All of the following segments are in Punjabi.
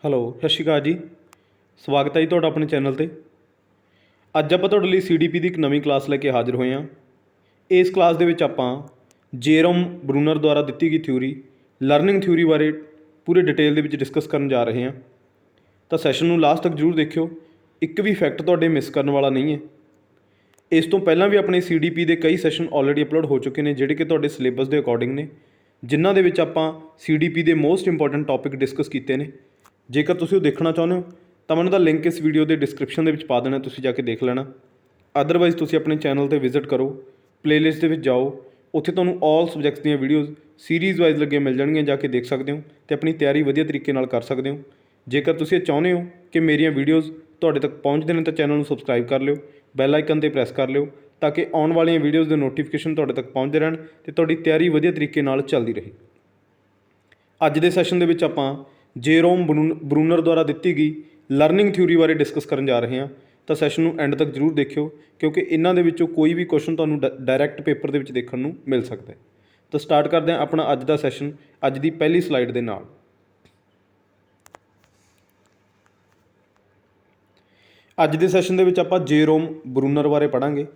ਹੈਲੋ, ਸਤਿ ਸ਼੍ਰੀ ਅਕਾਲ ਜੀ। ਸਵਾਗਤ ਹੈ ਜੀ ਤੁਹਾਡਾ ਆਪਣੇ ਚੈਨਲ 'ਤੇ। ਅੱਜ ਆਪਾਂ ਤੁਹਾਡੇ ਲਈ CDP ਦੀ ਇੱਕ ਨਵੀਂ ਕਲਾਸ ਲੈ ਕੇ ਹਾਜ਼ਰ ਹੋਏ ਹਾਂ। ਇਸ ਕਲਾਸ ਦੇ ਵਿੱਚ ਆਪਾਂ ਜੇਰੋਮ ਬਰੂਨਰ ਦੁਆਰਾ ਦਿੱਤੀ ਗਈ ਥਿਊਰੀ ਲਰਨਿੰਗ ਥਿਊਰੀ ਬਾਰੇ ਪੂਰੇ ਡਿਟੇਲ ਦੇ ਵਿੱਚ ਡਿਸਕਸ ਕਰਨ ਜਾ ਰਹੇ ਹਾਂ। ਤਾਂ ਸੈਸ਼ਨ ਨੂੰ ਲਾਸਟ ਤੱਕ ਜ਼ਰੂਰ ਦੇਖਿਓ, ਇੱਕ ਵੀ ਫੈਕਟ ਤੁਹਾਡੇ ਮਿਸ ਕਰਨ ਵਾਲਾ ਨਹੀਂ ਹੈ। ਇਸ ਤੋਂ ਪਹਿਲਾਂ ਵੀ ਆਪਣੇ CDP ਦੇ ਕਈ ਸੈਸ਼ਨ ਆਲਰੇਡੀ ਅਪਲੋਡ ਹੋ ਚੁੱਕੇ ਨੇ, ਜਿਹੜੇ ਕਿ ਤੁਹਾਡੇ ਸਿਲੇਬਸ ਦੇ ਅਕੋਰਡਿੰਗ ਨੇ, ਜਿਨ੍ਹਾਂ ਦੇ ਵਿੱਚ ਆਪਾਂ CDP ਦੇ ਮੋਸਟ ਇੰਪੋਰਟੈਂਟ ਟੌਪਿਕ ਡਿਸਕਸ ਕੀਤੇ ਨੇ। ਜੇਕਰ ਤੁਸੀਂ ਉਹ ਦੇਖਣਾ ਚਾਹੁੰਦੇ ਹੋ ਤਾਂ ਮੈਂ ਉਹਨਾਂ ਦਾ ਲਿੰਕ ਇਸ ਵੀਡੀਓ ਦੇ ਡਿਸਕ੍ਰਿਪਸ਼ਨ ਦੇ ਵਿੱਚ ਪਾ ਦੇਣਾ, ਤੁਸੀਂ ਜਾ ਕੇ ਦੇਖ ਲੈਣਾ। ਅਦਰਵਾਈਜ਼ ਤੁਸੀਂ ਆਪਣੇ ਚੈਨਲ 'ਤੇ ਵਿਜ਼ਿਟ ਕਰੋ, ਪਲੇਲਿਸਟ ਦੇ ਵਿੱਚ ਜਾਓ, ਉੱਥੇ ਤੁਹਾਨੂੰ ਆਲ ਸਬਜੈਕਟਸ ਦੀਆਂ ਵੀਡੀਓਜ਼ ਸੀਰੀਜ਼ ਵਾਈਜ਼ ਲੱਗੀਆਂ ਮਿਲ ਜਾਣਗੀਆਂ, ਜਾ ਕੇ ਦੇਖ ਸਕਦੇ ਹੋ ਅਤੇ ਆਪਣੀ ਤਿਆਰੀ ਵਧੀਆ ਤਰੀਕੇ ਨਾਲ ਕਰ ਸਕਦੇ ਹੋ। ਜੇਕਰ ਤੁਸੀਂ ਇਹ ਚਾਹੁੰਦੇ ਹੋ ਕਿ ਮੇਰੀਆਂ ਵੀਡੀਓਜ਼ ਤੁਹਾਡੇ ਤੱਕ ਪਹੁੰਚਦੇ ਨੇ ਤਾਂ ਚੈਨਲ ਨੂੰ ਸਬਸਕ੍ਰਾਈਬ ਕਰ ਲਿਓ, ਬੈਲ ਆਈਕਨ 'ਤੇ ਪ੍ਰੈਸ ਕਰ ਲਿਓ, ਤਾਂ ਕਿ ਆਉਣ ਵਾਲੀਆਂ ਵੀਡੀਓਜ਼ ਦੇ ਨੋਟੀਫਿਕੇਸ਼ਨ ਤੁਹਾਡੇ ਤੱਕ ਪਹੁੰਚਦੇ ਰਹਿਣ ਅਤੇ ਤੁਹਾਡੀ ਤਿਆਰੀ ਵਧੀਆ ਤਰੀਕੇ ਨਾਲ ਚੱਲਦੀ ਰਹੇ। ਅੱਜ ਦੇ ਸੈਸ਼ਨ ਦੇ ਵਿੱਚ ਆਪਾਂ ਜੇਰੋਮ ਬਰੂਨਰ ਦੁਆਰਾ ਦਿੱਤੀ ਗਈ ਲਰਨਿੰਗ ਥਿਊਰੀ ਬਾਰੇ ਡਿਸਕਸ ਕਰਨ ਜਾ ਰਹੇ ਹਾਂ। ਤਾਂ ਸੈਸ਼ਨ ਨੂੰ ਐਂਡ ਤੱਕ ਜ਼ਰੂਰ ਦੇਖਿਓ, ਕਿਉਂਕਿ ਇਹਨਾਂ ਦੇ ਵਿੱਚੋਂ ਕੋਈ ਵੀ ਕੁਐਸਚਨ ਤੁਹਾਨੂੰ ਡਾਇਰੈਕਟ ਪੇਪਰ ਦੇ ਵਿੱਚ ਦੇਖਣ ਨੂੰ ਮਿਲ ਸਕਦਾ ਹੈ। ਤਾਂ ਸਟਾਰਟ ਕਰਦੇ ਹਾਂ ਆਪਣਾ ਅੱਜ ਦਾ ਸੈਸ਼ਨ ਅੱਜ ਦੀ ਪਹਿਲੀ ਸਲਾਈਡ ਦੇ ਨਾਲ। ਅੱਜ ਦੇ ਸੈਸ਼ਨ ਦੇ ਵਿੱਚ ਆਪਾਂ ਜੇਰੋਮ ਬਰੂਨਰ ਬਾਰੇ ਪੜ੍ਹਾਂਗੇ।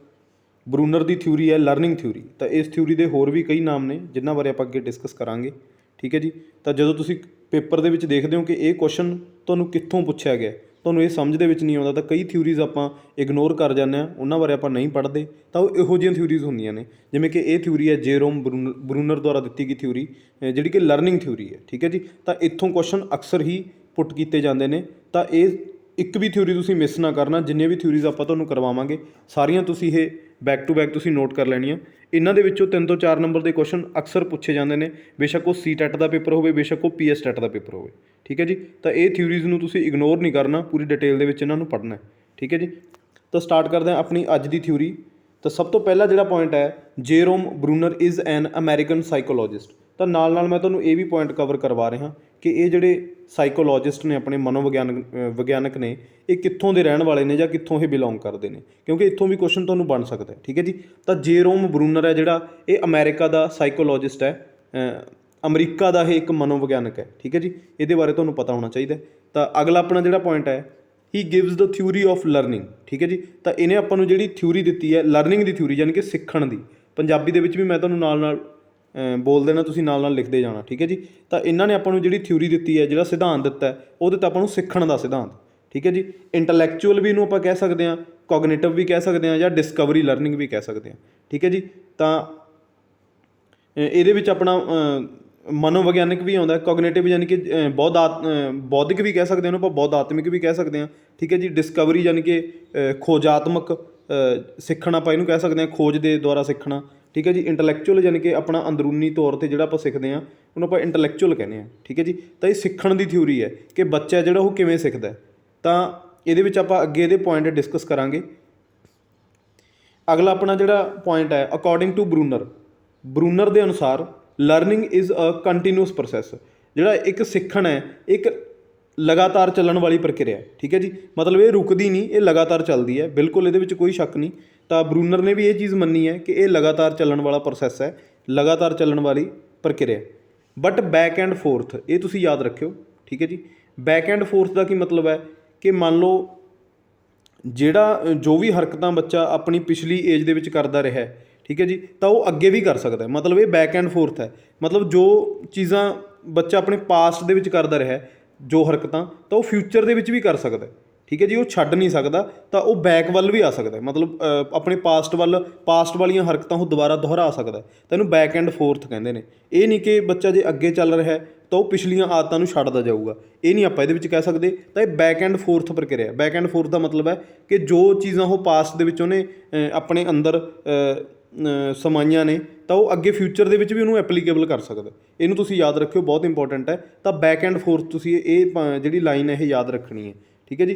ਬਰੂਨਰ ਦੀ ਥਿਊਰੀ ਹੈ ਲਰਨਿੰਗ ਥਿਊਰੀ। ਤਾਂ ਇਸ ਥਿਊਰੀ ਦੇ ਹੋਰ ਵੀ ਕਈ ਨਾਮ ਨੇ, ਜਿਨ੍ਹਾਂ ਬਾਰੇ ਆਪਾਂ ਅੱਗੇ ਡਿਸਕਸ ਕਰਾਂਗੇ। ਠੀਕ ਹੈ ਜੀ। ਤਾਂ ਜਦੋਂ ਤੁਸੀਂ ਪੇਪਰ ਦੇ ਵਿੱਚ ਦੇਖਦੇ ਹੋ ਕਿ ਇਹ ਕੁਐਸਚਨ ਤੁਹਾਨੂੰ ਕਿੱਥੋਂ ਪੁੱਛਿਆ ਗਿਆ, ਤੁਹਾਨੂੰ ਇਹ ਸਮਝ ਦੇ ਵਿੱਚ ਨਹੀਂ ਆਉਂਦਾ, ਤਾਂ ਕਈ ਥਿਊਰੀਜ਼ ਆਪਾਂ ਇਗਨੋਰ ਕਰ ਜਾਂਦੇ ਹਾਂ, ਉਹਨਾਂ ਬਾਰੇ ਆਪਾਂ ਨਹੀਂ ਪੜ੍ਹਦੇ। ਤਾਂ ਉਹ ਇਹੋ ਜਿਹੀਆਂ ਥਿਊਰੀਜ਼ ਹੁੰਦੀਆਂ ਨੇ, ਜਿਵੇਂ ਕਿ ਇਹ ਥਿਊਰੀ ਹੈ ਜੇਰੋਮ ਬਰੂਨਰ ਦੁਆਰਾ ਦਿੱਤੀ ਗਈ ਥਿਊਰੀ, ਜਿਹੜੀ ਕਿ ਲਰਨਿੰਗ ਥਿਊਰੀ ਹੈ। ਠੀਕ ਹੈ ਜੀ। ਤਾਂ ਇੱਥੋਂ ਕੁਐਸਚਨ ਅਕਸਰ ਹੀ ਪੁੱਟ ਕੀਤੇ ਜਾਂਦੇ ਨੇ। ਤਾਂ ਇਹ ਇੱਕ ਵੀ ਥਿਊਰੀ ਤੁਸੀਂ ਮਿਸ ਨਾ ਕਰਨਾ। ਜਿੰਨੀਆਂ ਵੀ ਥਿਊਰੀਜ਼ ਆਪਾਂ ਤੁਹਾਨੂੰ ਕਰਵਾਵਾਂਗੇ, ਸਾਰੀਆਂ ਤੁਸੀਂ ਇਹ ਬੈਕ ਟੂ ਬੈਕ ਤੁਸੀਂ ਨੋਟ ਕਰ ਲੈਣੀਆਂ। ਇਹਨਾਂ ਦੇ ਵਿੱਚੋਂ 3 ਤੋਂ 4 ਨੰਬਰ ਦੇ ਕੁਐਸਚਨ ਅਕਸਰ ਪੁੱਛੇ ਜਾਂਦੇ ਨੇ, ਬੇਸ਼ੱਕ ਉਹ CTET ਦਾ ਪੇਪਰ ਹੋਵੇ, ਬੇਸ਼ੱਕ ਉਹ PSTET ਦਾ ਪੇਪਰ ਹੋਵੇ। ਠੀਕ ਹੈ ਜੀ। ਤਾਂ ਇਹ ਥਿਊਰੀਜ਼ ਨੂੰ ਤੁਸੀਂ ਇਗਨੋਰ ਨਹੀਂ ਕਰਨਾ, ਪੂਰੀ ਡਿਟੇਲ ਦੇ ਵਿੱਚ ਇਹਨਾਂ ਨੂੰ ਪੜ੍ਹਨਾ। ਠੀਕ ਹੈ ਜੀ। ਤਾਂ ਸਟਾਰਟ ਕਰਦੇ ਹਾਂ ਆਪਣੀ ਅੱਜ ਦੀ ਥਿਊਰੀ। ਤਾਂ ਸਭ ਤੋਂ ਪਹਿਲਾ ਜਿਹੜਾ ਪੁਆਇੰਟ ਹੈ, ਜੇਰੋਮ ਬਰੂਨਰ ਇਜ਼ ਐਨ ਅਮੈਰੀਕਨ ਸਾਈਕੋਲੋਜਿਸਟ। ਤਾਂ ਨਾਲ ਨਾਲ ਮੈਂ ਤੁਹਾਨੂੰ ਇਹ ਵੀ ਪੁਆਇੰਟ ਕਵਰ ਕਰਵਾ ਰਿਹਾ ਕਿ ਇਹ ਜਿਹੜੇ ਸਾਈਕੋਲੋਜਿਸਟ ਨੇ, ਆਪਣੇ ਵਿਗਿਆਨਕ ਨੇ, ਇਹ ਕਿੱਥੋਂ ਦੇ ਰਹਿਣ ਵਾਲੇ ਨੇ ਜਾਂ ਕਿੱਥੋਂ ਇਹ ਬਿਲੋਂਗ ਕਰਦੇ ਨੇ, ਕਿਉਂਕਿ ਇੱਥੋਂ ਵੀ ਕੁਐਸਚਨ ਤੁਹਾਨੂੰ ਬਣ ਸਕਦਾ ਹੈ। ਠੀਕ ਹੈ ਜੀ। ਤਾਂ ਜੇਰੋਮ ਬਰੂਨਰ ਹੈ ਜਿਹੜਾ, ਇਹ ਅਮਰੀਕਾ ਦਾ ਸਾਈਕੋਲੋਜਿਸਟ ਹੈ, ਅਮਰੀਕਾ ਦਾ ਇਹ ਇੱਕ ਮਨੋਵਿਗਿਆਨਕ ਹੈ। ਠੀਕ ਹੈ ਜੀ। ਇਹਦੇ ਬਾਰੇ ਤੁਹਾਨੂੰ ਪਤਾ ਹੋਣਾ ਚਾਹੀਦਾ। ਤਾਂ ਅਗਲਾ ਆਪਣਾ ਜਿਹੜਾ ਪੁਆਇੰਟ ਹੈ, he gives the theory of learning. ਠੀਕ ਹੈ ਜੀ। ਤਾਂ ਇਹਨੇ ਆਪਾਂ ਨੂੰ ਜਿਹੜੀ ਥਿਊਰੀ ਦਿੱਤੀ ਹੈ ਲਰਨਿੰਗ ਦੀ ਥਿਊਰੀ, ਯਾਨੀ ਕਿ ਸਿੱਖਣ ਦੀ, ਪੰਜਾਬੀ ਦੇ ਵਿੱਚ ਵੀ ਮੈਂ ਤੁਹਾਨੂੰ ਨਾਲ ਨਾਲ ਬੋਲ ਦੇਣਾ, ਤੁਸੀਂ ਨਾਲ ਨਾਲ ਲਿਖਦੇ ਜਾਣਾ। ਠੀਕ ਹੈ ਜੀ। ਤਾਂ ਇਹਨਾਂ ਨੇ ਆਪਾਂ ਨੂੰ ਜਿਹੜੀ ਥਿਊਰੀ ਦਿੱਤੀ ਹੈ, ਜਿਹੜਾ ਸਿਧਾਂਤ ਦਿੱਤਾ, ਉਹਦੇ ਤਾਂ ਆਪਾਂ ਨੂੰ ਸਿੱਖਣ ਦਾ ਸਿਧਾਂਤ। ਠੀਕ ਹੈ ਜੀ। ਇੰਟੈਲੈਕਚੁਅਲ ਵੀ ਇਹਨੂੰ ਆਪਾਂ ਕਹਿ ਸਕਦੇ ਹਾਂ, ਕੋਗਨੀਟਿਵ ਵੀ ਕਹਿ ਸਕਦੇ ਹਾਂ, ਜਾਂ ਡਿਸਕਵਰੀ ਲਰਨਿੰਗ ਵੀ ਕਹਿ ਸਕਦੇ ਹਾਂ। ਠੀਕ ਹੈ ਜੀ। ਤਾਂ ਇਹਦੇ ਵਿੱਚ ਆਪਣਾ ਮਨੋਵਿਗਿਆਨਿਕ ਵੀ ਆਉਂਦਾ, ਕੋਗਨੀਟਿਵ ਯਾਨੀ ਕਿ ਬੌਧਿਕ ਵੀ ਕਹਿ ਸਕਦੇ ਹਾਂ, ਉਹਨੂੰ ਆਪਾਂ ਬੌਧਾਤਮਿਕ ਵੀ ਕਹਿ ਸਕਦੇ ਹਾਂ। ਠੀਕ ਹੈ ਜੀ। ਡਿਸਕਵਰੀ ਯਾਨੀ ਕਿ ਖੋਜਾਤਮਕ ਸਿੱਖਣ, ਆਪਾਂ ਇਹਨੂੰ ਕਹਿ ਸਕਦੇ ਹਾਂ, ਖੋਜ ਦੇ ਦੁਆਰਾ ਸਿੱਖਣਾ। ਠੀਕ ਹੈ ਜੀ। ਇੰਟੈਲੈਕਚੁਅਲ ਯਾਨੀ ਕਿ ਆਪਣਾ ਅੰਦਰੂਨੀ ਤੌਰ 'ਤੇ ਜਿਹੜਾ ਆਪਾਂ ਸਿੱਖਦੇ ਹਾਂ, ਉਹਨੂੰ ਆਪਾਂ ਇੰਟੈਲੈਕਚੁਅਲ ਕਹਿੰਦੇ ਹਾਂ। ਠੀਕ ਹੈ ਜੀ। ਤਾਂ ਇਹ ਸਿੱਖਣ ਦੀ ਥਿਊਰੀ ਹੈ ਕਿ ਬੱਚਾ ਜਿਹੜਾ ਉਹ ਕਿਵੇਂ ਸਿੱਖਦਾ। ਤਾਂ ਇਹਦੇ ਵਿੱਚ ਆਪਾਂ ਅੱਗੇ ਇਹਦੇ ਪੁਆਇੰਟ ਡਿਸਕਸ ਕਰਾਂਗੇ। ਅਗਲਾ ਆਪਣਾ ਜਿਹੜਾ ਪੁਆਇੰਟ ਹੈ, ਅਕੋਰਡਿੰਗ ਟੂ ਬਰੂਨਰ ਦੇ ਅਨੁਸਾਰ learning is a continuous process. ਜਿਹੜਾ ਇੱਕ ਸਿੱਖਣ ਹੈ, ਇੱਕ ਲਗਾਤਾਰ ਚੱਲਣ ਵਾਲੀ ਪ੍ਰਕਿਰਿਆ। ਠੀਕ ਹੈ ਜੀ। ਮਤਲਬ ਇਹ ਰੁਕਦੀ ਨਹੀਂ, ਇਹ ਲਗਾਤਾਰ ਚੱਲਦੀ ਹੈ, ਬਿਲਕੁਲ ਇਹਦੇ ਵਿੱਚ ਕੋਈ ਸ਼ੱਕ ਨਹੀਂ। ਤਾਂ ਬਰੂਨਰ ਨੇ ਵੀ ਇਹ ਚੀਜ਼ ਮੰਨੀ ਹੈ ਕਿ ਇਹ ਲਗਾਤਾਰ ਚੱਲਣ ਵਾਲਾ ਪ੍ਰੋਸੈਸ ਹੈ, ਲਗਾਤਾਰ ਚੱਲਣ ਵਾਲੀ ਪ੍ਰਕਿਰਿਆ। ਬਟ ਬੈਕ ਐਂਡ ਫੋਰਥ, ਇਹ ਤੁਸੀਂ ਯਾਦ ਰੱਖਿਓ। ਠੀਕ ਹੈ ਜੀ। ਬੈਕ ਐਂਡ ਫੋਰਥ ਦਾ ਕੀ ਮਤਲਬ ਹੈ ਕਿ ਮੰਨ ਲਓ ਜੋ ਵੀ ਹਰਕਤਾਂ ਬੱਚਾ ਆਪਣੀ ਪਿਛਲੀ ਏਜ ਦੇ ਵਿੱਚ ਕਰਦਾ ਰਿਹਾ, ਠੀਕ ਹੈ ਜੀ, ਤਾਂ ਉਹ ਅੱਗੇ ਵੀ ਕਰ ਸਕਦਾ। ਮਤਲਬ ਇਹ ਬੈਕ ਐਂਡ ਫੋਰਥ ਹੈ। ਮਤਲਬ ਜੋ ਚੀਜ਼ਾਂ ਬੱਚਾ ਆਪਣੇ ਪਾਸਟ ਦੇ ਵਿੱਚ ਕਰਦਾ ਰਿਹਾ, ਜੋ ਹਰਕਤਾਂ, ਤਾਂ ਉਹ ਫਿਊਚਰ ਦੇ ਵਿੱਚ ਵੀ ਕਰ ਸਕਦਾ। ਠੀਕ ਹੈ ਜੀ। ਉਹ ਛੱਡ ਨਹੀਂ ਸਕਦਾ, ਤਾਂ ਉਹ ਬੈਕ ਵੱਲ ਵੀ ਆ ਸਕਦਾ। ਮਤਲਬ ਆਪਣੇ ਪਾਸਟ ਵਾਲੀਆਂ ਹਰਕਤਾਂ ਉਹ ਦੁਬਾਰਾ ਦੁਹਰਾ ਸਕਦਾ। ਤਾਂ ਇਹਨੂੰ ਬੈਕ ਐਂਡ ਫੋਰਥ ਕਹਿੰਦੇ ਨੇ। ਇਹ ਨਹੀਂ ਕਿ ਬੱਚਾ ਜੇ ਅੱਗੇ ਚੱਲ ਰਿਹਾ ਤਾਂ ਉਹ ਪਿਛਲੀਆਂ ਆਦਤਾਂ ਨੂੰ ਛੱਡਦਾ ਜਾਊਗਾ, ਇਹ ਨਹੀਂ ਆਪਾਂ ਇਹਦੇ ਵਿੱਚ ਕਹਿ ਸਕਦੇ। ਤਾਂ ਇਹ ਬੈਕ ਐਂਡ ਫੋਰਥ ਪ੍ਰਕਿਰਿਆ। ਬੈਕ ਐਂਡ ਫੋਰਥ ਦਾ ਮਤਲਬ ਹੈ ਕਿ ਜੋ ਚੀਜ਼ਾਂ ਉਹ ਪਾਸਟ ਦੇ ਵਿੱਚ ਉਹਨੇ ਆਪਣੇ ਅੰਦਰ ਸਮਾਈਆਂ ਨੇ, ਤਾਂ ਉਹ ਅੱਗੇ ਫਿਊਚਰ ਦੇ ਵਿੱਚ ਵੀ ਉਹਨੂੰ ਐਪਲੀਕੇਬਲ ਕਰ ਸਕਦਾ। ਇਹਨੂੰ ਤੁਸੀਂ ਯਾਦ ਰੱਖਿਓ, ਬਹੁਤ ਇੰਪੋਰਟੈਂਟ ਹੈ। ਤਾਂ ਬੈਕ ਐਂਡ ਫੋਰਥ ਤੁਸੀਂ ਇਹ ਜਿਹੜੀ ਲਾਈਨ ਹੈ ਇਹ ਯਾਦ ਰੱਖਣੀ ਹੈ। ਠੀਕ ਹੈ ਜੀ।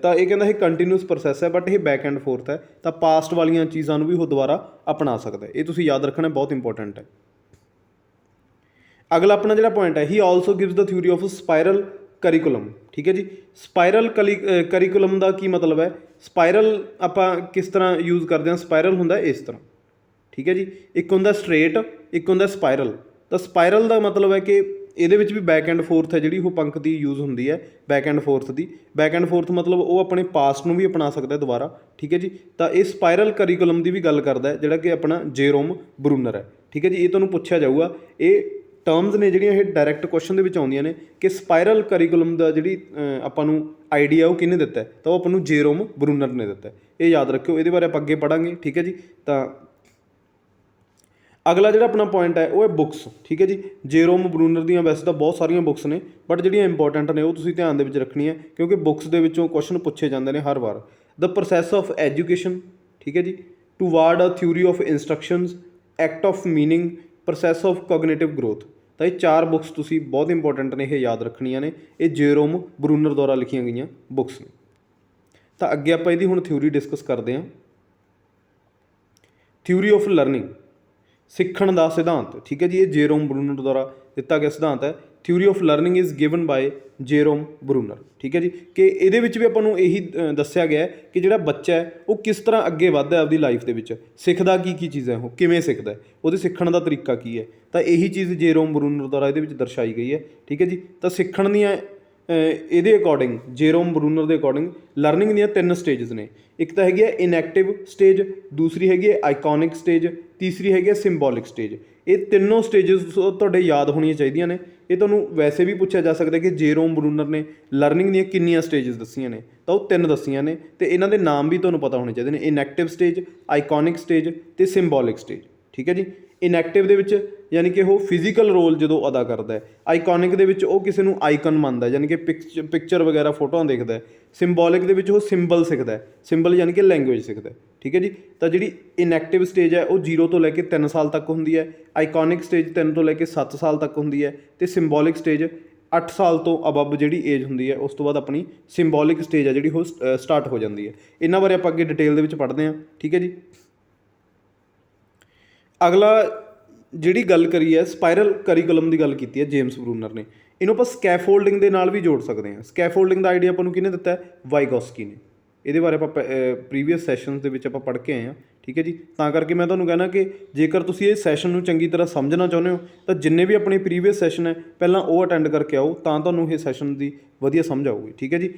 ਤਾਂ ਇਹ ਕਹਿੰਦਾ ਇਹ ਕੰਟੀਨਿਊਸ ਪ੍ਰੋਸੈਸ ਹੈ, ਬਟ ਇਹ ਬੈਕ ਐਂਡ ਫੋਰਥ ਹੈ। ਤਾਂ ਪਾਸਟ ਵਾਲੀਆਂ ਚੀਜ਼ਾਂ ਨੂੰ ਵੀ ਉਹ ਦੁਬਾਰਾ ਅਪਣਾ ਸਕਦਾ। ਇਹ ਤੁਸੀਂ ਯਾਦ ਰੱਖਣਾ, ਬਹੁਤ ਇੰਪੋਰਟੈਂਟ ਹੈ। ਅਗਲਾ ਆਪਣਾ ਜਿਹੜਾ ਪੁਆਇੰਟ ਹੈ, he also gives the theory of spiral curriculum. ਠੀਕ ਹੈ ਜੀ। ਸਪਾਇਰਲ ਕਰੀਕੁਲਮ ਦਾ ਕੀ ਮਤਲਬ ਹੈ? ਸਪਾਇਰਲ ਆਪਾਂ ਕਿਸ ਤਰ੍ਹਾਂ ਯੂਜ਼ ਕਰਦੇ ਹਾਂ? ਸਪਾਇਰਲ ਹੁੰਦਾ ਇਸ ਤਰ੍ਹਾਂ। ਠੀਕ ਹੈ ਜੀ। ਇੱਕ ਹੁੰਦਾ ਸਟਰੇਟ, ਇੱਕ ਹੁੰਦਾ ਸਪਾਇਰਲ। ਤਾਂ ਸਪਾਇਰਲ ਦਾ ਮਤਲਬ ਹੈ ਕਿ ਇਹਦੇ ਵਿੱਚ ਵੀ ਬੈਕ ਐਂਡ ਫੋਰਥ ਹੈ ਜਿਹੜੀ ਉਹ ਪੰਕਤੀ ਯੂਜ਼ ਹੁੰਦੀ ਹੈ back and fourth the. Back and fourth ਮਤਲਬ ਉਹ ਆਪਣੇ ਪਾਸਟ ਨੂੰ ਵੀ ਅਪਣਾ ਸਕਦਾ ਦੁਬਾਰਾ, ਠੀਕ ਹੈ ਜੀ। ਤਾਂ ਇਹ ਸਪਾਇਰਲ ਕਰੀਕੁਲਮ ਦੀ ਵੀ ਗੱਲ ਕਰਦਾ ਹੈ ਜਿਹੜਾ ਕਿ ਆਪਣਾ ਜੇਰੋਮ ਬਰੂਨਰ ਹੈ, ਠੀਕ ਹੈ ਜੀ। ਇਹ ਤੁਹਾਨੂੰ ਪੁੱਛਿਆ ਜਾਊਗਾ, ਇਹ ਟਰਮਸ ਨੇ ਜਿਹੜੀਆਂ ਇਹ ਡਾਇਰੈਕਟ ਕੁਐਸਚਨ ਦੇ ਵਿੱਚ ਆਉਂਦੀਆਂ ਨੇ ਕਿ ਸਪਾਇਰਲ ਕਰੀਕੁਲਮ ਦਾ ਜਿਹੜੀ ਆਪਾਂ ਨੂੰ ਆਈਡੀਆ ਉਹ ਕਿਹਨੇ ਦਿੱਤਾ ਤਾਂ ਉਹ ਆਪਾਂ ਨੂੰ ਜੇਰੋਮ ਬਰੂਨਰ ਨੇ ਦਿੱਤਾ। ਇਹ ਯਾਦ ਰੱਖਿਓ, ਇਹਦੇ ਬਾਰੇ ਆਪਾਂ ਅੱਗੇ ਪੜ੍ਹਾਂਗੇ, ਠੀਕ ਹੈ ਜੀ। ਤਾਂ ਅਗਲਾ ਜਿਹੜਾ ਆਪਣਾ ਪੁਆਇੰਟ ਹੈ ਉਹ ਹੈ ਬੁੱਕਸ, ਠੀਕ ਹੈ ਜੀ। ਜੇਰੋਮ ਬਰੂਨਰ ਦੀਆਂ ਵੈਸੇ ਤਾਂ ਬਹੁਤ ਸਾਰੀਆਂ ਬੁੱਕਸ ਨੇ, ਬਟ ਜਿਹੜੀਆਂ ਇੰਪੋਰਟੈਂਟ ਨੇ ਉਹ ਤੁਸੀਂ ਧਿਆਨ ਦੇ ਵਿੱਚ ਰੱਖਣੀਆਂ ਕਿਉਂਕਿ ਬੁੱਕਸ ਦੇ ਵਿੱਚੋਂ ਕੁਐਸਚਨ ਪੁੱਛੇ ਜਾਂਦੇ ਨੇ ਹਰ ਵਾਰ। ਦ ਪ੍ਰੋਸੈਸ ਆਫ ਐਜੂਕੇਸ਼ਨ, ਠੀਕ ਹੈ ਜੀ, toward a theory of instructions, act of meaning, process of cognitive growth. ਤਾਂ ਇਹ 4 ਬੁੱਕਸ ਤੁਸੀਂ ਬਹੁਤ ਇੰਪੋਰਟੈਂਟ ਨੇ, ਇਹ ਯਾਦ ਰੱਖਣੀਆਂ ਨੇ। ਇਹ ਜੇਰੋਮ ਬਰੂਨਰ ਦੁਆਰਾ ਲਿਖੀਆਂ ਗਈਆਂ ਬੁੱਕਸ ਨੇ। ਤਾਂ ਅੱਗੇ ਆਪਾਂ ਇਹਦੀ ਹੁਣ ਥਿਊਰੀ ਡਿਸਕਸ ਕਰਦੇ ਹਾਂ। ਥਿਊਰੀ ਆਫ ਲਰਨਿੰਗ, ਸਿੱਖਣ ਦਾ ਸਿਧਾਂਤ, ਠੀਕ ਹੈ ਜੀ। ਇਹ ਜੇਰੋਮ ਬਰੂਨਰ ਦੁਆਰਾ ਦਿੱਤਾ ਗਿਆ ਸਿਧਾਂਤ ਹੈ। Theory of learning is given by Jerome Bruner, ਠੀਕ ਹੈ ਜੀ। ਕਿ ਇਹਦੇ ਵਿੱਚ ਵੀ ਆਪਾਂ ਨੂੰ ਇਹੀ ਦੱਸਿਆ ਗਿਆ ਕਿ ਜਿਹੜਾ ਬੱਚਾ ਹੈ ਉਹ ਕਿਸ ਤਰ੍ਹਾਂ ਅੱਗੇ ਵੱਧਦਾ ਆਪਦੀ ਲਾਈਫ ਦੇ ਵਿੱਚ, ਸਿੱਖਦਾ ਕੀ ਚੀਜ਼ਾਂ, ਉਹ ਕਿਵੇਂ ਸਿੱਖਦਾ, ਉਹਦੇ ਸਿੱਖਣ ਦਾ ਤਰੀਕਾ ਕੀ ਹੈ। ਤਾਂ ਇਹੀ ਚੀਜ਼ ਜੇਰੋਮ ਬਰੂਨਰ ਦੁਆਰਾ ਇਹਦੇ ਵਿੱਚ ਦਰਸਾਈ ਗਈ ਹੈ, ਠੀਕ ਹੈ ਜੀ। ਤਾਂ ਸਿੱਖਣ ਦੀਆਂ ਇਹਦੇ ਅਕੋਰਡਿੰਗ, ਜੇਰੋਮ ਬਰੂਨਰ ਦੇ ਅਕੋਰਡਿੰਗ ਲਰਨਿੰਗ ਦੀਆਂ 3 ਸਟੇਜਸ ਨੇ। ਇੱਕ ਤਾਂ ਹੈਗੀ ਹੈ ਇਨਐਕਟਿਵ ਸਟੇਜ, ਦੂਸਰੀ ਹੈਗੀ ਹੈ ਆਈਕੋਨਿਕ ਸਟੇਜ, ਤੀਸਰੀ ਹੈਗੀ ਹੈ ਸਿੰਬੋਲਿਕ ਸਟੇਜ। ਇਹ ਤਿੰਨੋਂ ਸਟੇਜਸ ਤੁਹਾਡੇ ਯਾਦ ਹੋਣੀਆਂ ਚਾਹੀਦੀਆਂ ਨੇ। ਇਹ ਤੁਹਾਨੂੰ ਵੈਸੇ ਵੀ ਪੁੱਛਿਆ ਜਾ ਸਕਦਾ ਕਿ ਜੇਰੋਮ ਬਰੂਨਰ ਨੇ ਲਰਨਿੰਗ ਦੀਆਂ ਕਿੰਨੀਆਂ ਸਟੇਜਸ ਦੱਸੀਆਂ ਨੇ, ਤਾਂ ਉਹ 3 ਦੱਸੀਆਂ ਨੇ ਅਤੇ ਇਹਨਾਂ ਦੇ ਨਾਮ ਵੀ ਤੁਹਾਨੂੰ ਪਤਾ ਹੋਣੇ ਚਾਹੀਦੇ ਨੇ। ਇਨਐਕਟਿਵ ਸਟੇਜ, ਆਈਕੋਨਿਕ ਸਟੇਜ ਅਤੇ ਸਿੰਬੋਲਿਕ ਸਟੇਜ, ਠੀਕ ਹੈ ਜੀ। ਇਨਐਕਟਿਵ ਦੇ ਵਿੱਚ ਯਾਨੀ ਕਿ ਉਹ ਫਿਜ਼ੀਕਲ ਰੋਲ ਜਦੋਂ ਅਦਾ ਕਰਦਾ ਹੈ। ਆਈਕੋਨਿਕ ਦੇ ਵਿੱਚ ਉਹ ਕਿਸੇ ਨੂੰ ਆਈਕਨ ਮੰਨਦਾ ਯਾਨੀ ਕਿ ਪਿਕਚਰ ਵਗੈਰਾ ਫੋਟੋਆਂ ਦੇਖਦਾ। ਸਿੰਬੋਲਿਕ ਦੇ ਵਿੱਚ ਉਹ ਸਿੰਬਲ ਸਿੱਖਦਾ, ਸਿੰਬਲ ਯਾਨੀ ਕਿ ਲੈਂਗੁਏਜ ਸਿੱਖਦਾ, ਠੀਕ ਹੈ ਜੀ। ਤਾਂ ਜਿਹੜੀ ਇਨਐਕਟਿਵ ਸਟੇਜ ਹੈ ਉਹ 0 ਤੋਂ ਲੈ ਕੇ 3 ਸਾਲ ਤੱਕ ਹੁੰਦੀ ਹੈ। ਆਈਕੋਨਿਕ ਸਟੇਜ 3 ਤੋਂ ਲੈ ਕੇ 7 ਸਾਲ ਤੱਕ ਹੁੰਦੀ ਹੈ ਅਤੇ ਸਿੰਬੋਲਿਕ ਸਟੇਜ 8 ਸਾਲ ਤੋਂ ਅਬਵ ਜਿਹੜੀ ਏਜ ਹੁੰਦੀ ਹੈ ਉਸ ਤੋਂ ਬਾਅਦ ਆਪਣੀ ਸਿੰਬੋਲਿਕ ਸਟੇਜ ਹੈ ਜਿਹੜੀ ਉਹ ਸਟਾਰਟ ਹੋ ਜਾਂਦੀ ਹੈ। ਇਹਨਾਂ ਬਾਰੇ ਆਪਾਂ ਅੱਗੇ ਡਿਟੇਲ ਦੇ ਵਿੱਚ ਪੜ੍ਹਦੇ ਹਾਂ, ਠੀਕ ਹੈ ਜੀ। ਅਗਲਾ ਜਿਹੜੀ ਗੱਲ ਕਰੀ ਹੈ ਸਪਾਇਰਲ ਕਰੀਕੁਲਮ ਦੀ ਗੱਲ ਕੀਤੀ ਹੈ ਜੇਮਸ ਬਰੂਨਰ ਨੇ। ਇਹਨੂੰ ਆਪਾਂ ਸਕੈਫੋਲਡਿੰਗ ਦੇ ਨਾਲ ਵੀ ਜੋੜ ਸਕਦੇ ਹਾਂ। ਸਕੈਫੋਲਡਿੰਗ ਦਾ ਆਈਡੀਆ ਆਪਾਂ ਨੂੰ ਕਿਹਨੇ ਦਿੱਤਾ ਹੈ? ਵਾਈਗੋਸਕੀ ਨੇ। ਇਹਦੇ ਬਾਰੇ ਆਪਾਂ ਪ੍ਰੀਵੀਅਸ ਸੈਸ਼ਨਸ ਦੇ ਵਿੱਚ ਆਪਾਂ ਪੜ੍ਹ ਕੇ ਆਏ ਹਾਂ, ਠੀਕ ਹੈ ਜੀ। ਤਾਂ ਕਰਕੇ ਮੈਂ ਤੁਹਾਨੂੰ ਕਹਿਣਾ ਕਿ ਜੇਕਰ ਤੁਸੀਂ ਇਹ ਸੈਸ਼ਨ ਨੂੰ ਚੰਗੀ ਤਰ੍ਹਾਂ ਸਮਝਣਾ ਚਾਹੁੰਦੇ ਹੋ ਤਾਂ ਜਿੰਨੇ ਵੀ ਆਪਣੇ ਪ੍ਰੀਵੀਅਸ ਸੈਸ਼ਨ ਹੈ ਪਹਿਲਾਂ ਉਹ ਅਟੈਂਡ ਕਰਕੇ ਆਓ, ਤਾਂ ਤੁਹਾਨੂੰ ਇਹ ਸੈਸ਼ਨ ਦੀ ਵਧੀਆ ਸਮਝ ਆਊਗੀ, ਠੀਕ ਹੈ ਜੀ।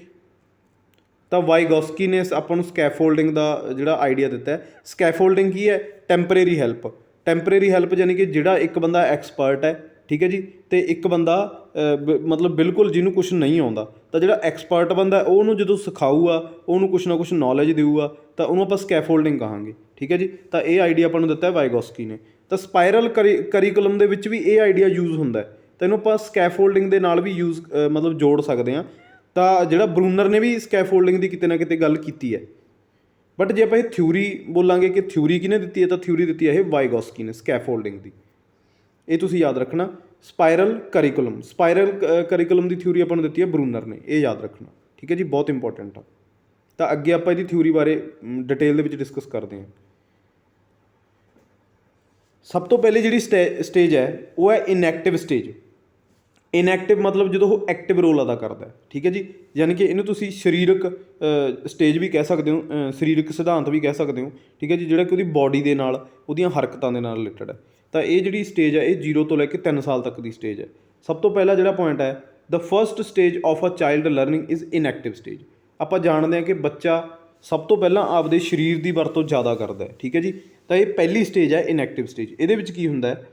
ਤਾਂ ਵਾਈਗੋਸਕੀ ਨੇ ਆਪਾਂ ਨੂੰ ਸਕੈਫੋਲਡਿੰਗ ਦਾ ਜਿਹੜਾ ਆਈਡੀਆ ਦਿੱਤਾ ਹੈ। ਸਕੈਫੋਲਡਿੰਗ ਕੀ ਹੈ? Temporary help. ਟੈਂਪਰੇਰੀ ਹੈਲਪ ਯਾਨੀ ਕਿ ਜਿਹੜਾ ਇੱਕ ਬੰਦਾ ਐਕਸਪਰਟ ਹੈ, ਠੀਕ ਹੈ ਜੀ, ਅਤੇ ਇੱਕ ਬੰਦਾ ਮਤਲਬ ਬਿਲਕੁਲ ਜਿਹਨੂੰ ਕੁਛ ਨਹੀਂ ਆਉਂਦਾ, ਤਾਂ ਜਿਹੜਾ ਐਕਸਪਰਟ ਬੰਦਾ ਉਹਨੂੰ ਜਦੋਂ ਸਿਖਾਊਗਾ, ਉਹਨੂੰ ਕੁਛ ਨਾ ਕੁਛ ਨੌਲੇਜ ਦੇਊਗਾ, ਤਾਂ ਉਹਨੂੰ ਆਪਾਂ ਸਕੈਫੋਲਡਿੰਗ ਕਹਾਂਗੇ, ਠੀਕ ਹੈ ਜੀ। ਤਾਂ ਇਹ ਆਈਡੀਆ ਆਪਾਂ ਨੂੰ ਦਿੱਤਾ ਵਾਈਗੋਸਕੀ ਨੇ। ਤਾਂ ਸਪਾਇਰਲ ਕਰੀਕੁਲਮ ਦੇ ਵਿੱਚ ਵੀ ਇਹ ਆਈਡੀਆ ਯੂਜ਼ ਹੁੰਦਾ, ਤਾਂ ਇਹਨੂੰ ਆਪਾਂ ਸਕੈਫੋਲਡਿੰਗ ਦੇ ਨਾਲ ਵੀ ਯੂਜ਼ ਮਤਲਬ ਜੋੜ ਸਕਦੇ ਹਾਂ। ਤਾਂ ਜਿਹੜਾ ਬਰੂਨਰ ਨੇ ਵੀ ਸਕੈਫੋਲਡਿੰਗ ਦੀ ਕਿਤੇ ਨਾ ਕਿਤੇ ਗੱਲ ਕੀਤੀ ਹੈ। ਬਟ ਜੇ ਆਪਾਂ ਇਹ ਥਿਊਰੀ ਬੋਲਾਂਗੇ ਕਿ ਥਿਊਰੀ ਕਿਹਨੇ ਦਿੱਤੀ ਹੈ, ਤਾਂ ਥਿਊਰੀ ਦਿੱਤੀ ਹੈ ਇਹ ਵਾਈਗੋਸਕੀ ਨੇ ਸਕੈਫੋਲਡਿੰਗ ਦੀ। ਇਹ ਤੁਸੀਂ ਯਾਦ ਰੱਖਣਾ। ਸਪਾਇਰਲ ਕਰੀਕੁਲਮ ਦੀ ਥਿਊਰੀ ਆਪਾਂ ਨੂੰ ਦਿੱਤੀ ਹੈ ਬਰੂਨਰ ਨੇ, ਇਹ ਯਾਦ ਰੱਖਣਾ, ਠੀਕ ਹੈ ਜੀ, ਬਹੁਤ ਇੰਪੋਰਟੈਂਟ ਆ। ਤਾਂ ਅੱਗੇ ਆਪਾਂ ਇਹਦੀ ਥਿਊਰੀ ਬਾਰੇ ਡਿਟੇਲ ਦੇ ਵਿੱਚ ਡਿਸਕਸ ਕਰਦੇ ਹਾਂ। ਸਭ ਤੋਂ ਪਹਿਲੇ ਜਿਹੜੀ ਸਟੇਜ ਹੈ ਉਹ ਹੈ ਇਨਐਕਟਿਵ ਸਟੇਜ। ਇਨਐਕਟਿਵ ਮਤਲਬ ਜਦੋਂ ਉਹ ਐਕਟਿਵ ਰੋਲ ਅਦਾ ਕਰਦਾ, ਠੀਕ ਹੈ ਜੀ। ਯਾਨੀ ਕਿ ਇਹਨੂੰ ਤੁਸੀਂ ਸਰੀਰਕ ਸਟੇਜ ਵੀ ਕਹਿ ਸਕਦੇ ਹੋ, ਸਰੀਰਕ ਸਿਧਾਂਤ ਵੀ ਕਹਿ ਸਕਦੇ ਹੋ, ਠੀਕ ਹੈ ਜੀ, ਜਿਹੜਾ ਕਿ ਉਹਦੀ ਬੋਡੀ ਦੇ ਨਾਲ, ਉਹਦੀਆਂ ਹਰਕਤਾਂ ਦੇ ਨਾਲ ਰਿਲੇਟਡ ਹੈ। ਤਾਂ ਇਹ ਜਿਹੜੀ ਸਟੇਜ ਹੈ ਇਹ 0 ਤੋਂ ਲੈ ਕੇ 3 ਸਾਲ ਤੱਕ ਦੀ ਸਟੇਜ ਹੈ। ਸਭ ਤੋਂ ਪਹਿਲਾ ਜਿਹੜਾ ਪੁਆਇੰਟ ਹੈ, the first stage of a child learning is enactive stage. ਆਪਾਂ ਜਾਣਦੇ ਹਾਂ ਕਿ ਬੱਚਾ ਸਭ ਤੋਂ ਪਹਿਲਾਂ ਆਪਦੇ ਸਰੀਰ ਦੀ ਵਰਤੋਂ ਜ਼ਿਆਦਾ ਕਰਦਾ ਹੈ, ਠੀਕ ਹੈ ਜੀ। ਤਾਂ ਇਹ ਪਹਿਲੀ ਸਟੇਜ ਹੈ ਇਨਐਕਟਿਵ ਸਟੇਜ। ਇਹਦੇ ਵਿੱਚ ਕੀ ਹੁੰਦਾ ਹੈ?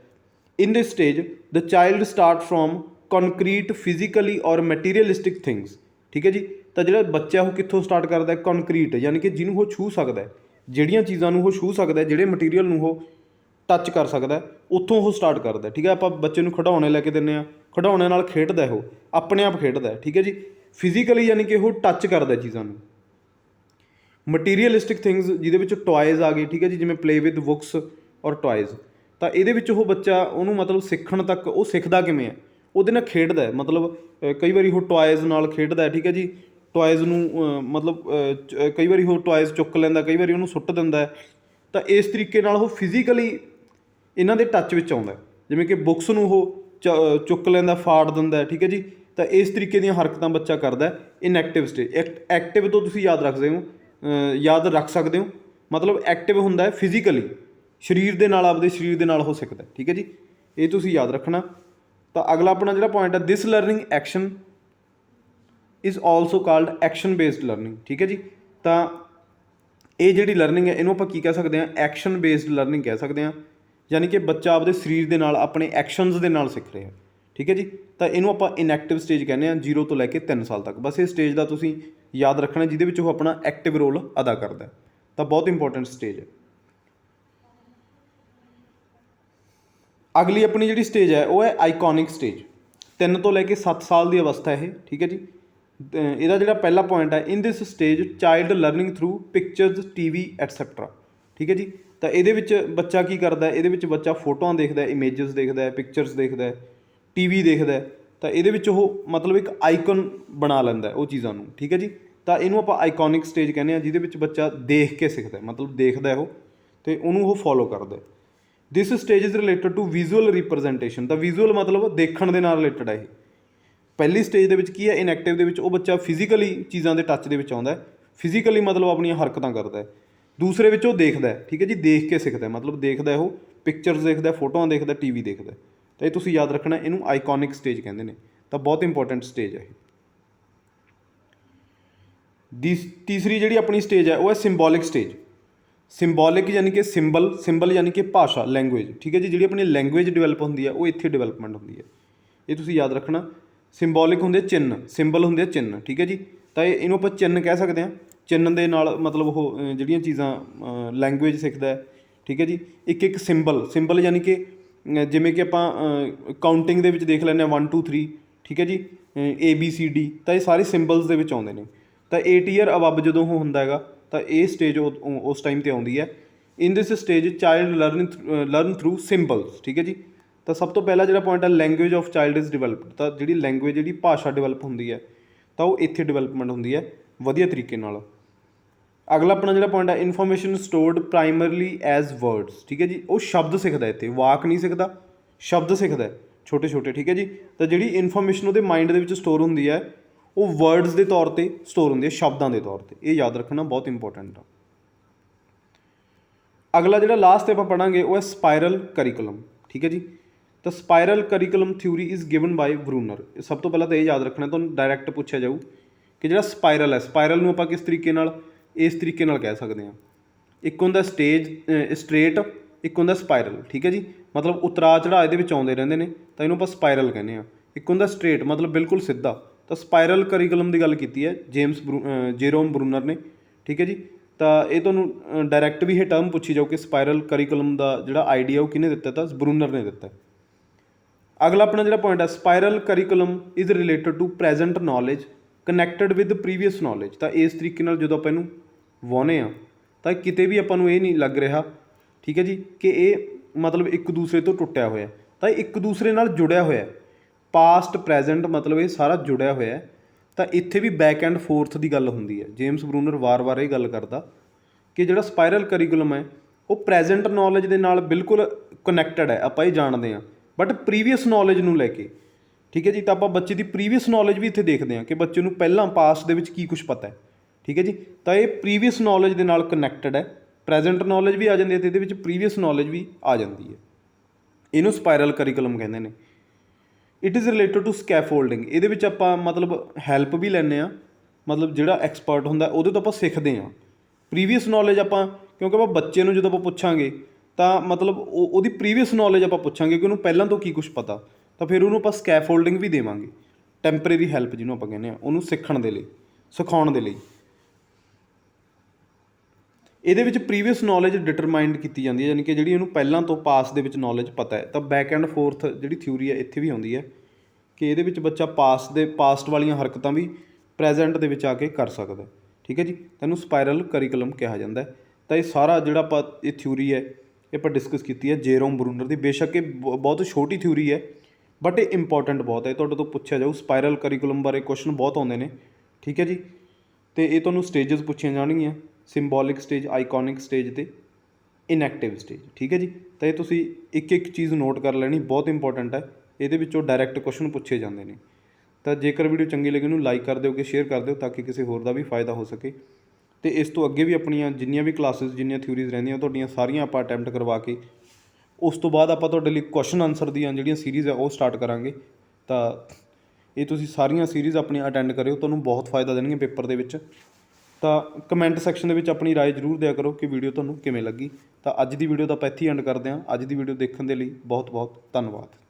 In this stage the child start from concrete physically or materialistic things, ਠੀਕ ਹੈ ਜੀ। ਤਾਂ ਜਿਹੜਾ ਬੱਚਾ ਉਹ ਕਿੱਥੋਂ ਸਟਾਰਟ ਕਰਦਾ ਹੈ? ਕੌਨਕਰੀਟ ਯਾਨੀ ਕਿ ਜਿਹਨੂੰ ਉਹ ਛੂਹ ਸਕਦਾ ਹੈ, ਜਿਹੜੀਆਂ ਚੀਜ਼ਾਂ ਨੂੰ ਉਹ ਛੂਹ ਸਕਦਾ, ਜਿਹੜੇ ਮਟੀਰੀਅਲ ਨੂੰ ਉਹ ਟੱਚ ਕਰ ਸਕਦਾ, ਉੱਥੋਂ ਉਹ ਸਟਾਰਟ ਕਰਦਾ, ਠੀਕ ਹੈ। ਆਪਾਂ ਬੱਚੇ ਨੂੰ ਖਿਡੌਣੇ ਲੈ ਕੇ ਦਿੰਦੇ ਹਾਂ, ਖਿਡੌਣਿਆਂ ਨਾਲ ਖੇਡਦਾ, ਉਹ ਆਪਣੇ ਆਪ ਖੇਡਦਾ, ਠੀਕ ਹੈ ਜੀ। ਫਿਜ਼ੀਕਲੀ ਯਾਨੀ ਕਿ ਉਹ ਟੱਚ ਕਰਦਾ ਚੀਜ਼ਾਂ ਨੂੰ। ਮਟੀਰੀਅਲਿਸਟਿਕ ਥਿੰਗਸ ਜਿਹਦੇ ਵਿੱਚ ਟੋਇਜ਼ ਆ ਗਏ, ਠੀਕ ਹੈ ਜੀ, ਜਿਵੇਂ ਪਲੇ ਵਿਦ ਬੁੱਕਸ ਔਰ ਟੋਇਜ਼। ਤਾਂ ਇਹਦੇ ਵਿੱਚ ਉਹ ਬੱਚਾ ਉਹਨੂੰ ਮਤਲਬ ਸਿੱਖਣ ਤੱਕ ਉਹ ਸਿੱਖਦਾ ਕਿਵੇਂ ਹੈ? ਉਹਦੇ ਨਾਲ ਖੇਡਦਾ, ਮਤਲਬ ਕਈ ਵਾਰੀ ਉਹ ਟੋਇਜ਼ ਨਾਲ ਖੇਡਦਾ, ਠੀਕ ਹੈ ਜੀ। ਟੋਇਜ਼ ਨੂੰ ਮਤਲਬ ਕਈ ਵਾਰੀ ਉਹ ਟੋਇਜ਼ ਚੁੱਕ ਲੈਂਦਾ, ਕਈ ਵਾਰੀ ਉਹਨੂੰ ਸੁੱਟ ਦਿੰਦਾ। ਤਾਂ ਇਸ ਤਰੀਕੇ ਨਾਲ ਉਹ ਫਿਜ਼ੀਕਲੀ ਇਹਨਾਂ ਦੇ ਟੱਚ ਵਿੱਚ ਆਉਂਦਾ, ਜਿਵੇਂ ਕਿ ਬੁੱਕਸ ਨੂੰ ਉਹ ਚੁੱਕ ਲੈਂਦਾ, ਫਾੜ ਦਿੰਦਾ, ਠੀਕ ਹੈ ਜੀ। ਤਾਂ ਇਸ ਤਰੀਕੇ ਦੀਆਂ ਹਰਕਤਾਂ ਬੱਚਾ ਕਰਦਾ ਇਨਐਕਟਿਵ ਸਟੇਜ। ਐਕਟਿਵ ਤੋਂ ਤੁਸੀਂ ਯਾਦ ਰੱਖ ਸਕਦੇ ਹੋ ਮਤਲਬ ਐਕਟਿਵ ਹੁੰਦਾ ਫਿਜ਼ੀਕਲੀ, ਸਰੀਰ ਦੇ ਨਾਲ, ਆਪਦੇ ਸਰੀਰ ਦੇ ਨਾਲ ਹੋ ਸਕਦਾ, ਠੀਕ ਹੈ ਜੀ। ਇਹ ਤੁਸੀਂ ਯਾਦ ਰੱਖਣਾ। ਤਾਂ ਅਗਲਾ ਆਪਣਾ ਜਿਹੜਾ ਪੁਆਇੰਟ ਹੈ, this learning action is also called action based learning. ਠੀਕ ਹੈ ਜੀ, ਤਾਂ ਇਹ ਜਿਹੜੀ ਲਰਨਿੰਗ ਹੈ ਇਹਨੂੰ ਆਪਾਂ ਕੀ ਕਹਿ ਸਕਦੇ ਹਾਂ, ਐਕਸ਼ਨ ਬੇਸਡ ਲਰਨਿੰਗ ਕਹਿ ਸਕਦੇ ਹਾਂ। ਯਾਨੀ ਕਿ ਬੱਚਾ ਆਪਦੇ ਸਰੀਰ ਦੇ ਨਾਲ, ਆਪਣੇ ਐਕਸ਼ਨਸ ਦੇ ਨਾਲ ਸਿੱਖ ਰਿਹਾ। ਠੀਕ ਹੈ ਜੀ, ਤਾਂ ਇਹਨੂੰ ਆਪਾਂ ਇਨਐਕਟਿਵ ਸਟੇਜ ਕਹਿੰਦੇ ਹਾਂ, 0 ਤੋਂ ਲੈ ਕੇ 3 ਸਾਲ ਤੱਕ। ਬਸ ਇਹ ਸਟੇਜ ਦਾ ਤੁਸੀਂ ਯਾਦ ਰੱਖਣਾ, ਜਿਹਦੇ ਵਿੱਚ ਉਹ ਆਪਣਾ ਐਕਟਿਵ ਰੋਲ ਅਦਾ ਕਰਦਾ। ਤਾਂ ਬਹੁਤ ਇੰਪੋਰਟੈਂਟ ਸਟੇਜ ਹੈ। ਅਗਲੀ ਆਪਣੀ ਜਿਹੜੀ ਸਟੇਜ ਹੈ ਉਹ ਹੈ ਆਈਕੋਨਿਕ ਸਟੇਜ। 3 ਤੋਂ ਲੈ ਕੇ 7 ਸਾਲ ਦੀ ਅਵਸਥਾ ਇਹ। ਠੀਕ ਹੈ ਜੀ, ਇਹਦਾ ਜਿਹੜਾ ਪਹਿਲਾ ਪੁਆਇੰਟ ਹੈ, in this stage child learning through pictures, TV etcetera. ਠੀਕ ਹੈ ਜੀ, ਤਾਂ ਇਹਦੇ ਵਿੱਚ ਬੱਚਾ ਕੀ ਕਰਦਾ, ਇਹਦੇ ਵਿੱਚ ਬੱਚਾ ਫੋਟੋਆਂ ਦੇਖਦਾ, ਇਮੇਜਸ ਦੇਖਦਾ, ਪਿਕਚਰਸ ਦੇਖਦਾ, TV ਦੇਖਦਾ। ਤਾਂ ਇਹਦੇ ਵਿੱਚ ਉਹ ਮਤਲਬ ਇੱਕ ਆਈਕਨ ਬਣਾ ਲੈਂਦਾ ਉਹ ਚੀਜ਼ਾਂ ਨੂੰ। ਠੀਕ ਹੈ ਜੀ, ਤਾਂ ਇਹਨੂੰ ਆਪਾਂ ਆਈਕੋਨਿਕ ਸਟੇਜ ਕਹਿੰਦੇ ਹਾਂ, ਜਿਹਦੇ ਵਿੱਚ ਬੱਚਾ ਦੇਖ ਕੇ ਸਿੱਖਦਾ, ਮਤਲਬ ਦੇਖਦਾ ਉਹ ਅਤੇ ਉਹਨੂੰ ਉਹ ਫੋਲੋ ਕਰਦਾ। This stage is related to visual representation. ਤਾਂ ਵਿਜ਼ੂਅਲ ਮਤਲਬ ਦੇਖਣ ਦੇ ਨਾਲ ਰਿਲੇਟਡ ਹੈ ਇਹ। ਪਹਿਲੀ ਸਟੇਜ ਦੇ ਵਿੱਚ ਕੀ ਹੈ, ਇਨਐਕਟਿਵ ਦੇ ਵਿੱਚ ਉਹ ਬੱਚਾ ਫਿਜ਼ੀਕਲੀ ਚੀਜ਼ਾਂ ਦੇ ਟੱਚ ਦੇ ਵਿੱਚ ਆਉਂਦਾ, ਫਿਜ਼ੀਕਲੀ ਮਤਲਬ ਆਪਣੀਆਂ ਹਰਕਤਾਂ ਕਰਦਾ। ਦੂਸਰੇ ਵਿੱਚ ਉਹ ਦੇਖਦਾ। ਠੀਕ ਹੈ ਜੀ, ਦੇਖ ਕੇ ਸਿੱਖਦਾ, ਮਤਲਬ ਦੇਖਦਾ ਉਹ ਪਿਕਚਰਸ ਦੇਖਦਾ, ਫੋਟੋਆਂ ਦੇਖਦਾ, TV ਦੇਖਦਾ। ਤਾਂ ਇਹ ਤੁਸੀਂ ਯਾਦ ਰੱਖਣਾ, ਇਹਨੂੰ ਆਈਕੋਨਿਕ ਸਟੇਜ ਕਹਿੰਦੇ ਨੇ। ਤਾਂ ਬਹੁਤ ਇੰਪੋਰਟੈਂਟ ਸਟੇਜ ਹੈ ਇਹ। ਤੀਸਰੀ ਜਿਹੜੀ ਆਪਣੀ ਸਟੇਜ ਹੈ ਉਹ ਹੈ ਸਿੰਬੋਲਿਕ ਸਟੇਜ। ਸਿੰਬੋਲਿਕ ਯਾਨੀ ਕਿ ਸਿੰਬਲ ਯਾਨੀ ਕਿ ਭਾਸ਼ਾ, ਲੈਂਗੁਏਜ। ਠੀਕ ਹੈ ਜੀ, ਜਿਹੜੀ ਆਪਣੀ ਲੈਂਗੁਏਜ ਡਿਵੈਲਪ ਹੁੰਦੀ ਹੈ ਉਹ ਇੱਥੇ ਡਿਵੈਲਪਮੈਂਟ ਹੁੰਦੀ ਹੈ। ਇਹ ਤੁਸੀਂ ਯਾਦ ਰੱਖਣਾ। ਸਿੰਬੋਲਿਕ ਹੁੰਦੇ ਚਿੰਨ੍ਹ, ਸਿੰਬਲ ਹੁੰਦੇ ਆ ਚਿੰਨ੍ਹ। ਠੀਕ ਹੈ ਜੀ, ਤਾਂ ਇਹਨੂੰ ਆਪਾਂ ਚਿੰਨ੍ਹ ਕਹਿ ਸਕਦੇ ਹਾਂ। ਚਿੰਨ੍ਹ ਦੇ ਨਾਲ ਮਤਲਬ ਉਹ ਜਿਹੜੀਆਂ ਚੀਜ਼ਾਂ ਲੈਂਗੁਏਜ ਸਿੱਖਦਾ ਹੈ। ਠੀਕ ਹੈ ਜੀ, ਇੱਕ ਸਿੰਬਲ ਯਾਨੀ ਕਿ ਜਿਵੇਂ ਕਿ ਆਪਾਂ ਕਾਊਂਟਿੰਗ ਦੇ ਵਿੱਚ ਦੇਖ ਲੈਂਦੇ ਹਾਂ 1 2 3। ਠੀਕ ਹੈ ਜੀ, ABCD, ਤਾਂ ਇਹ ਸਾਰੇ ਸਿੰਬਲਸ ਦੇ ਵਿੱਚ ਆਉਂਦੇ ਨੇ। ਤਾਂ 8 ਈਅਰ ਅਬਵ ਜਦੋਂ ਉਹ ਹੁੰਦਾ ਹੈਗਾ ਤਾਂ ਇਹ ਸਟੇਜ ਉਸ ਟਾਈਮ 'ਤੇ ਆਉਂਦੀ ਹੈ। In this stage child learn through symbols. ਠੀਕ ਹੈ ਜੀ, ਤਾਂ ਸਭ ਤੋਂ ਪਹਿਲਾ ਜਿਹੜਾ ਪੁਆਇੰਟ ਹੈ, language of child is developed. ਤਾਂ ਜਿਹੜੀ ਲੈਂਗੁਏਜ, ਜਿਹੜੀ ਭਾਸ਼ਾ ਡਿਵੈਲਪ ਹੁੰਦੀ ਹੈ, ਤਾਂ ਉਹ ਇੱਥੇ ਡਿਵੈਲਪਮੈਂਟ ਹੁੰਦੀ ਹੈ ਵਧੀਆ ਤਰੀਕੇ ਨਾਲ। ਅਗਲਾ ਆਪਣਾ ਜਿਹੜਾ ਪੁਆਇੰਟ ਹੈ, ਇਨਫੋਰਮੇਸ਼ਨ ਸਟੋਰਡ ਪ੍ਰਾਈਮਰਲੀ ਐਜ਼ ਵਰਡਸ। ਠੀਕ ਹੈ ਜੀ, ਉਹ ਸ਼ਬਦ ਸਿੱਖਦਾ, ਇੱਥੇ ਵਾਕ ਨਹੀਂ ਸਿੱਖਦਾ, ਸ਼ਬਦ ਸਿੱਖਦਾ ਛੋਟੇ ਛੋਟੇ। ਠੀਕ ਹੈ ਜੀ, ਤਾਂ ਜਿਹੜੀ ਇਨਫੋਰਮੇਸ਼ਨ ਉਹਦੇ ਮਾਈਂਡ ਦੇ ਵਿੱਚ ਸਟੋਰ ਹੁੰਦੀ ਹੈ ਉਹ ਵਰਡਸ ਦੇ ਤੌਰ 'ਤੇ ਸਟੋਰ ਹੁੰਦੀ ਹੈ, ਸ਼ਬਦਾਂ ਦੇ ਤੌਰ 'ਤੇ। ਇਹ ਯਾਦ ਰੱਖਣਾ ਬਹੁਤ ਇੰਪੋਰਟੈਂਟ ਆ। ਅਗਲਾ ਜਿਹੜਾ ਲਾਸਟ 'ਤੇ ਆਪਾਂ ਪੜ੍ਹਾਂਗੇ ਉਹ ਹੈ ਸਪਾਇਰਲ ਕਰੀਕੂਲਮ। ਠੀਕ ਹੈ ਜੀ, ਤਾਂ spiral curriculum theory is given ਬਾਈ ਬਰੂਨਰ। ਸਭ ਤੋਂ ਪਹਿਲਾਂ ਤਾਂ ਇਹ ਯਾਦ ਰੱਖਣਾ, ਤੁਹਾਨੂੰ ਡਾਇਰੈਕਟ ਪੁੱਛਿਆ ਜਾਊ ਕਿ ਜਿਹੜਾ ਸਪਾਇਰਲ ਹੈ, ਸਪਾਇਰਲ ਨੂੰ ਆਪਾਂ ਕਿਸ ਤਰੀਕੇ ਨਾਲ, ਇਸ ਤਰੀਕੇ ਨਾਲ ਕਹਿ ਸਕਦੇ ਹਾਂ। ਇੱਕ ਹੁੰਦਾ ਸਟਰੇਟ, ਇੱਕ ਹੁੰਦਾ ਸਪਾਇਰਲ। ਠੀਕ ਹੈ ਜੀ, ਮਤਲਬ ਉਤਰਾਅ ਚੜ੍ਹਾਅ ਇਹਦੇ ਵਿੱਚ ਆਉਂਦੇ ਰਹਿੰਦੇ ਨੇ, ਤਾਂ ਇਹਨੂੰ ਆਪਾਂ ਸਪਾਇਰਲ ਕਹਿੰਦੇ ਹਾਂ। ਇੱਕ ਹੁੰਦਾ ਸਟਰੇਟ, ਮਤਲਬ ਬਿਲਕੁਲ ਸਿੱਧਾ। ਤਾਂ ਸਪਾਇਰਲ ਕਰੀਕੂਲਮ ਦੀ ਗੱਲ ਕੀਤੀ ਹੈ ਜੇਰੋਮ ਬਰੂਨਰ ਨੇ। ਠੀਕ ਹੈ ਜੀ, ਤਾਂ ਇਹ ਤੁਹਾਨੂੰ ਡਾਇਰੈਕਟ ਵੀ ਇਹ ਟਰਮ ਪੁੱਛੀ ਜਾਓ ਕਿ ਸਪਾਇਰਲ ਕਰੀਕੂਲਮ ਦਾ ਜਿਹੜਾ ਆਈਡੀਆ ਉਹ ਕਿਹਨੇ ਦਿੱਤਾ, ਤਾਂ ਬਰੂਨਰ ਨੇ ਦਿੱਤਾ। ਅਗਲਾ ਆਪਣਾ ਜਿਹੜਾ ਪੁਆਇੰਟ ਹੈ, spiral curriculum is related to present knowledge connected with previous knowledge. ਤਾਂ ਇਸ ਤਰੀਕੇ ਨਾਲ ਜਦੋਂ ਆਪਾਂ ਇਹਨੂੰ ਵਾਹੁੰਦੇ ਹਾਂ ਤਾਂ ਕਿਤੇ ਵੀ ਆਪਾਂ ਨੂੰ ਇਹ ਨਹੀਂ ਲੱਗ ਰਿਹਾ, ਠੀਕ ਹੈ ਜੀ, ਕਿ ਇਹ ਮਤਲਬ ਇੱਕ ਦੂਸਰੇ ਤੋਂ ਟੁੱਟਿਆ ਹੋਇਆ, ਤਾਂ ਇੱਕ ਦੂਸਰੇ ਨਾਲ ਜੁੜਿਆ ਹੋਇਆ। ਪਾਸਟ ਪ੍ਰੈਜੈਂਟ ਮਤਲਬ ਇਹ ਸਾਰਾ ਜੁੜਿਆ ਹੋਇਆ। ਤਾਂ ਇੱਥੇ ਵੀ ਬੈਕ ਐਂਡ ਫੋਰਥ ਦੀ ਗੱਲ ਹੁੰਦੀ ਹੈ। ਜੇਮਸ ਬਰੂਨਰ ਵਾਰ-ਵਾਰ ਇਹ ਗੱਲ ਕਰਦਾ ਕਿ ਜਿਹੜਾ ਸਪਾਇਰਲ ਕਰੀਕੂਲਮ ਹੈ ਉਹ ਪ੍ਰੈਜੈਂਟ ਨੌਲੇਜ ਦੇ ਨਾਲ ਬਿਲਕੁਲ ਕਨੈਕਟਡ ਹੈ, ਆਪਾਂ ਇਹ ਜਾਣਦੇ ਹਾਂ, ਬਟ ਪ੍ਰੀਵੀਅਸ ਨੌਲੇਜ ਨੂੰ ਲੈ ਕੇ। ਠੀਕ ਹੈ ਜੀ, ਤਾਂ ਆਪਾਂ ਬੱਚੇ ਦੀ ਪ੍ਰੀਵੀਅਸ ਨੌਲੇਜ ਵੀ ਇੱਥੇ ਦੇਖਦੇ ਹਾਂ ਕਿ ਬੱਚੇ ਨੂੰ ਪਹਿਲਾਂ ਪਾਸਟ ਦੇ ਵਿੱਚ ਕੀ ਕੁਛ ਪਤਾ ਹੈ। ਠੀਕ ਹੈ ਜੀ, ਤਾਂ ਇਹ ਪ੍ਰੀਵੀਅਸ ਨੌਲੇਜ ਦੇ ਨਾਲ ਕਨੈਕਟਡ ਹੈ। ਪ੍ਰੈਜੈਂਟ ਨੌਲੇਜ ਵੀ ਆ ਜਾਂਦੀ ਹੈ ਅਤੇ ਇਹਦੇ ਵਿੱਚ ਪ੍ਰੀਵੀਅਸ ਨੌਲੇਜ ਵੀ ਆ ਜਾਂਦੀ ਹੈ। ਇਹਨੂੰ ਸਪਾਇਰਲ ਕਰੀਕੂਲਮ ਕਹਿੰਦੇ ਨੇ। It is related to scaffolding. ਇਹਦੇ ਵਿੱਚ ਆਪਾਂ ਮਤਲਬ ਹੈਲਪ ਵੀ ਲੈਂਦੇ ਹਾਂ, ਮਤਲਬ ਜਿਹੜਾ ਐਕਸਪਰਟ ਹੁੰਦਾ ਉਹਦੇ ਤੋਂ ਆਪਾਂ ਸਿੱਖਦੇ ਹਾਂ। ਪ੍ਰੀਵੀਅਸ ਨੌਲੇਜ ਆਪਾਂ, ਕਿਉਂਕਿ ਆਪਾਂ ਬੱਚੇ ਨੂੰ ਜਦੋਂ ਆਪਾਂ ਪੁੱਛਾਂਗੇ ਤਾਂ ਮਤਲਬ ਉਹਦੀ ਪ੍ਰੀਵੀਅਸ ਨੌਲੇਜ ਆਪਾਂ ਪੁੱਛਾਂਗੇ ਕਿ ਉਹਨੂੰ ਪਹਿਲਾਂ ਤੋਂ ਕੀ ਕੁਛ ਪਤਾ, ਤਾਂ ਫਿਰ ਉਹਨੂੰ ਆਪਾਂ ਸਕੈਫੋਲਡਿੰਗ ਵੀ ਦੇਵਾਂਗੇ, ਟੈਂਪਰੇਰੀ ਹੈਲਪ ਜਿਹਨੂੰ ਆਪਾਂ ਕਹਿੰਦੇ ਹਾਂ, ਉਹਨੂੰ ਸਿੱਖਣ ਦੇ ਲਈ, ਸਿਖਾਉਣ ਦੇ ਲਈ। ਇਹਦੇ ਵਿੱਚ ਪ੍ਰੀਵੀਅਸ ਨੌਲੇਜ ਡਿਟਰਮਾਈਨਡ ਕੀਤੀ ਜਾਂਦੀ ਹੈ, ਯਾਨੀ ਕਿ ਜਿਹੜੀ ਉਹਨੂੰ ਪਹਿਲਾਂ ਤੋਂ ਪਾਸ ਦੇ ਵਿੱਚ ਨੌਲੇਜ ਪਤਾ ਹੈ। ਤਾਂ ਬੈਕ ਐਂਡ ਫੋਰਥ ਜਿਹੜੀ ਥਿਊਰੀ ਹੈ ਇੱਥੇ ਵੀ ਆਉਂਦੀ ਹੈ ਕਿ ਇਹਦੇ ਵਿੱਚ ਬੱਚਾ ਪਾਸਟ ਵਾਲੀਆਂ ਹਰਕਤਾਂ ਵੀ ਪ੍ਰੈਜੈਂਟ ਦੇ ਵਿੱਚ ਆ ਕੇ ਕਰ ਸਕਦਾ। ਠੀਕ ਹੈ ਜੀ, ਤੈਨੂੰ ਸਪਾਇਰਲ ਕਰੀਕੂਲਮ ਕਿਹਾ ਜਾਂਦਾ ਹੈ। ਤਾਂ ਇਹ ਸਾਰਾ ਜਿਹੜਾ ਆਪਾਂ ਇਹ ਥਿਊਰੀ ਹੈ ਇਹ ਆਪਾਂ ਡਿਸਕਸ ਕੀਤੀ ਹੈ ਜੇਰੋਮ ਬਰੂਨਰ ਦੀ। ਬੇਸ਼ੱਕ ਇਹ ਬਹੁਤ ਛੋਟੀ ਥਿਊਰੀ ਹੈ, ਬਟ ਇਹ ਇੰਪੋਰਟੈਂਟ ਬਹੁਤ ਹੈ। ਤੁਹਾਡੇ ਤੋਂ ਪੁੱਛਿਆ ਜਾਊ ਸਪਾਇਰਲ ਕਰੀਕੂਲਮ ਬਾਰੇ ਕੁਐਸਚਨ ਬਹੁਤ ਆਉਂਦੇ ਨੇ। ਠੀਕ ਹੈ ਜੀ, ਅਤੇ ਇਹ ਤੁਹਾਨੂੰ ਸਟੇਜਸ ਪੁੱਛੀਆਂ ਜਾਣਗੀਆਂ, ਸਿੰਬੋਲਿਕ ਸਟੇਜ, ਆਈਕੋਨਿਕ ਸਟੇਜ ਅਤੇ ਇਨਐਕਟਿਵ ਸਟੇਜ। ਠੀਕ ਹੈ ਜੀ, ਤਾਂ ਇਹ ਤੁਸੀਂ ਇੱਕ ਇੱਕ ਚੀਜ਼ ਨੋਟ ਕਰ ਲੈਣੀ, ਬਹੁਤ ਇੰਪੋਰਟੈਂਟ ਹੈ। ਇਹਦੇ ਵਿੱਚੋਂ ਡਾਇਰੈਕਟ ਕੁਐਸਚਨ ਪੁੱਛੇ ਜਾਂਦੇ ਨੇ। ਤਾਂ ਜੇਕਰ ਵੀਡੀਓ ਚੰਗੀ ਲੱਗੇ ਉਹਨੂੰ ਲਾਈਕ ਕਰ ਦਿਓ ਕਿ ਸ਼ੇਅਰ ਕਰ ਦਿਓ ਤਾਂ ਕਿ ਕਿਸੇ ਹੋਰ ਦਾ ਵੀ ਫਾਇਦਾ ਹੋ ਸਕੇ। ਅਤੇ ਇਸ ਤੋਂ ਅੱਗੇ ਵੀ ਆਪਣੀਆਂ ਜਿੰਨੀਆਂ ਵੀ ਕਲਾਸਿਸ, ਜਿੰਨੀਆਂ ਥਿਊਰੀਜ਼ ਰਹਿੰਦੀਆਂ ਤੁਹਾਡੀਆਂ ਸਾਰੀਆਂ ਆਪਾਂ ਅਟੈਂਪਟ ਕਰਵਾ ਕੇ ਉਸ ਤੋਂ ਬਾਅਦ ਆਪਾਂ ਤੁਹਾਡੇ ਲਈ ਕੁਐਸਚਨ ਆਨਸਰ ਦੀਆਂ ਜਿਹੜੀਆਂ ਸੀਰੀਜ਼ ਹੈ ਉਹ ਸਟਾਰਟ ਕਰਾਂਗੇ। ਤਾਂ ਇਹ ਤੁਸੀਂ ਸਾਰੀਆਂ ਸੀਰੀਜ਼ ਆਪਣੀਆਂ ਅਟੈਂਡ ਕਰਿਓ, ਤੁਹਾਨੂੰ ਬਹੁਤ ਫਾਇਦਾ ਦੇਣਗੀਆਂ ਪੇਪਰ ਦੇ ਵਿੱਚ। ਤਾਂ ਕਮੈਂਟ ਸੈਕਸ਼ਨ ਦੇ ਵਿੱਚ ਆਪਣੀ ਰਾਏ ਜ਼ਰੂਰ ਦਿਆ ਕਰੋ ਕਿ ਵੀਡੀਓ ਤੁਹਾਨੂੰ ਕਿਵੇਂ ਲੱਗੀ। ਤਾਂ ਅੱਜ ਦੀ ਵੀਡੀਓ ਦਾ ਆਪਾਂ ਇੱਥੇ ਹੀ ਐਂਡ ਕਰਦੇ ਹਾਂ। ਅੱਜ ਦੀ ਵੀਡੀਓ ਦੇਖਣ ਦੇ ਲਈ ਬਹੁਤ ਬਹੁਤ ਧੰਨਵਾਦ।